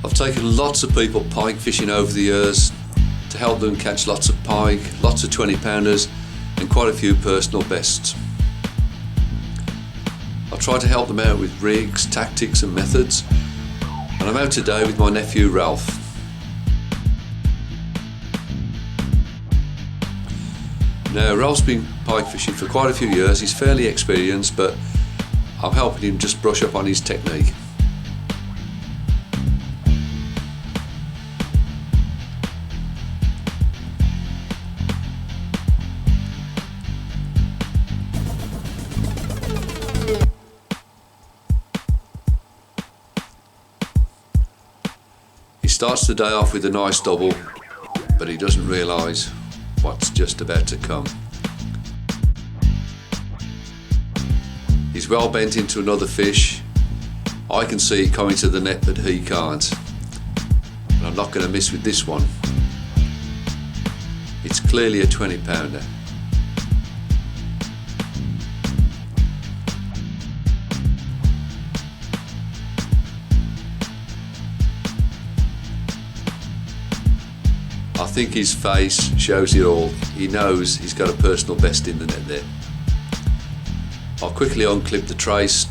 I've taken lots of people pike fishing over the years to help them catch lots of pike, lots of 20-pounders and quite a few personal bests. I try to help them out with rigs, tactics and methods, and I'm out today with my nephew Ralph. Now Ralph's been pike fishing for quite a few years. He's fairly experienced, but I'm helping him just brush up on his technique. He starts the day off with a nice double, but he doesn't realise what's just about to come. He's well bent into another fish. I can see it coming to the net, but he can't. And I'm not going to miss with this one. It's clearly a 20-pounder. I think his face shows it all. He knows he's got a personal best in the net there. I'll quickly unclip the trace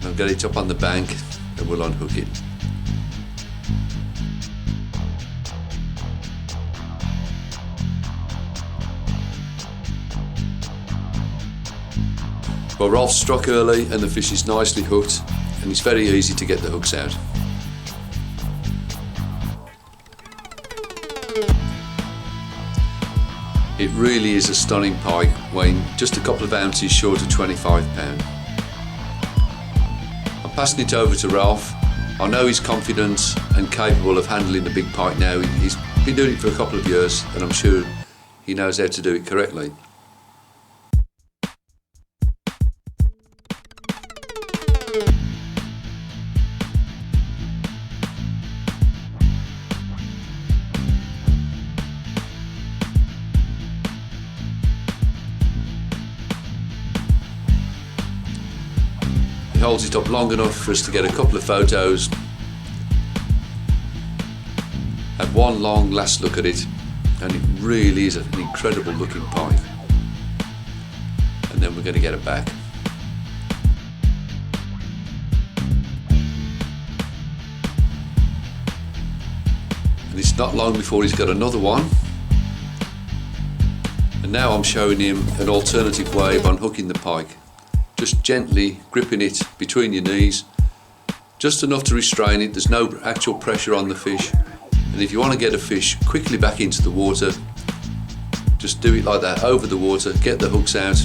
and get it up on the bank and we'll unhook it. Well, Rolf struck early and the fish is nicely hooked and it's very easy to get the hooks out. It really is a stunning pike, weighing just a couple of ounces short of 25 pounds. I'm passing it over to Ralph. I know he's confident and capable of handling the big pike now. He's been doing it for a couple of years and I'm sure he knows how to do it correctly. He holds it up long enough for us to get a couple of photos. Have one long last look at it, and it really is an incredible looking pike. And then we're going to get it back. And it's not long before he's got another one. And now I'm showing him an alternative way of unhooking the pike. Just gently gripping it between your knees, just enough to restrain it. There's no actual pressure on the fish. And if you want to get a fish quickly back into the water, just do it like that, over the water, get the hooks out,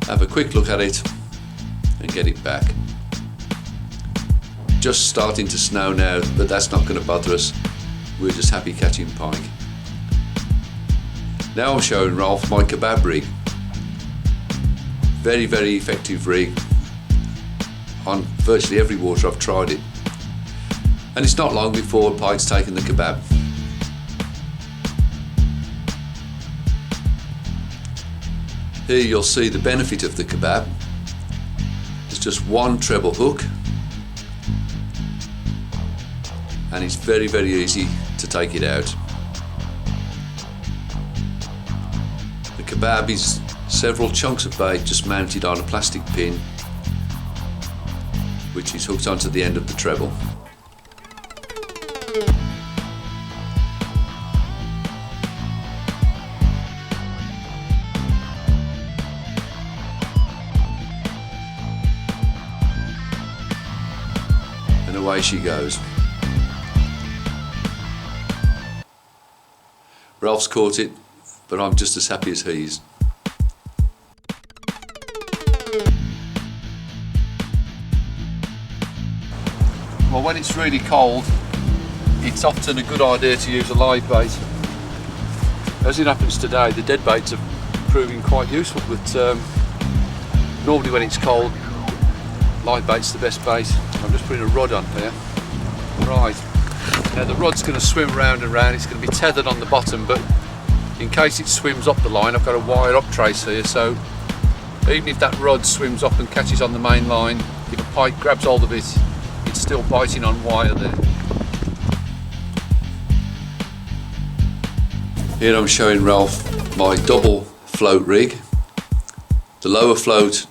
have a quick look at it and get it back. Just starting to snow now, but that's not going to bother us. We're just happy catching pike. Now I'm showing Ralph my kebab rig. Very, very effective rig on virtually every water I've tried it. And it's not long before pike's taken the kebab. Here you'll see the benefit of the kebab. There's just one treble hook and it's very, very easy to take it out. The kebab is several chunks of bait just mounted on a plastic pin which is hooked onto the end of the treble. And away she goes. Ralph's caught it, but I'm just as happy as he is. Well, when it's really cold, it's often a good idea to use a live bait. As it happens today, the dead baits are proving quite useful, but normally when it's cold, live bait's the best bait. I'm just putting a rod on here. Right, now the rod's going to swim round and round. It's going to be tethered on the bottom, but in case it swims up the line, I've got a wire up trace here, so even if that rod swims up and catches on the main line, if a pike grabs hold of it it's still biting on wire there. Here I'm showing Ralph my double float rig. The lower float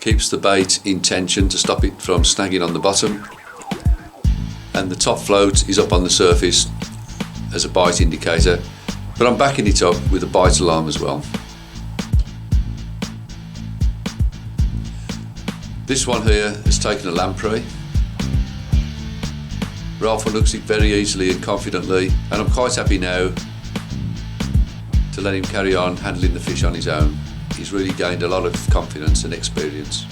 keeps the bait in tension to stop it from snagging on the bottom, and the top float is up on the surface as a bite indicator, but I'm backing it up with a bite alarm as well. This one here has taken a lamprey. Ralph unhooks it very easily and confidently, and I'm quite happy now to let him carry on handling the fish on his own. He's really gained a lot of confidence and experience.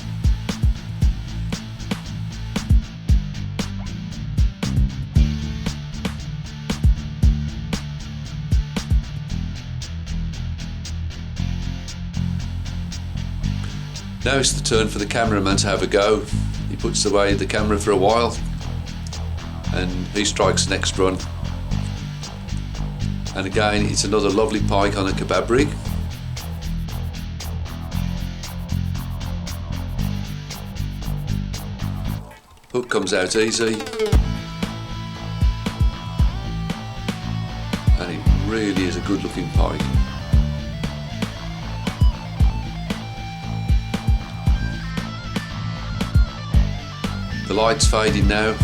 Now it's the turn for the cameraman to have a go. He puts away the camera for a while and he strikes the next run. And again, it's another lovely pike on a kebab rig. Hook comes out easy. And it really is a good looking pike. The light's fading now,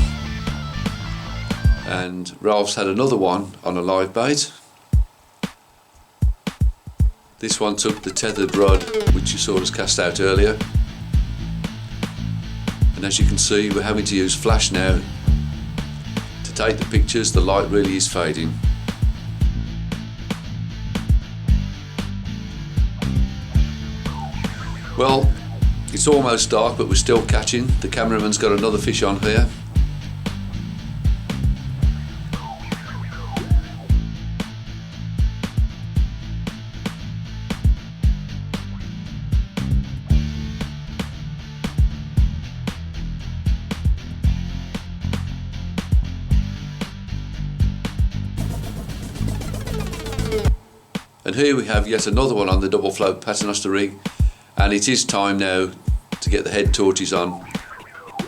and Ralph's had another one on a live bait. This one took the tethered rod which you saw us cast out earlier, and as you can see we're having to use flash now to take the pictures. The light really is fading. Well, it's almost dark, but we're still catching. The cameraman's got another fish on here. And here we have yet another one on the double float paternoster rig. And it is time now to get the head torches on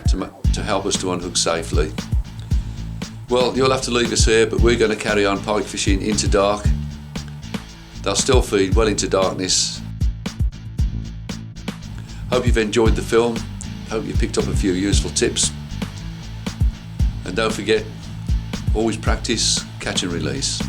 to help us to unhook safely. Well, you'll have to leave us here, but we're going to carry on pike fishing into dark. They'll still feed well into darkness. Hope you've enjoyed the film. Hope you picked up a few useful tips. And don't forget, always practice, catch and release.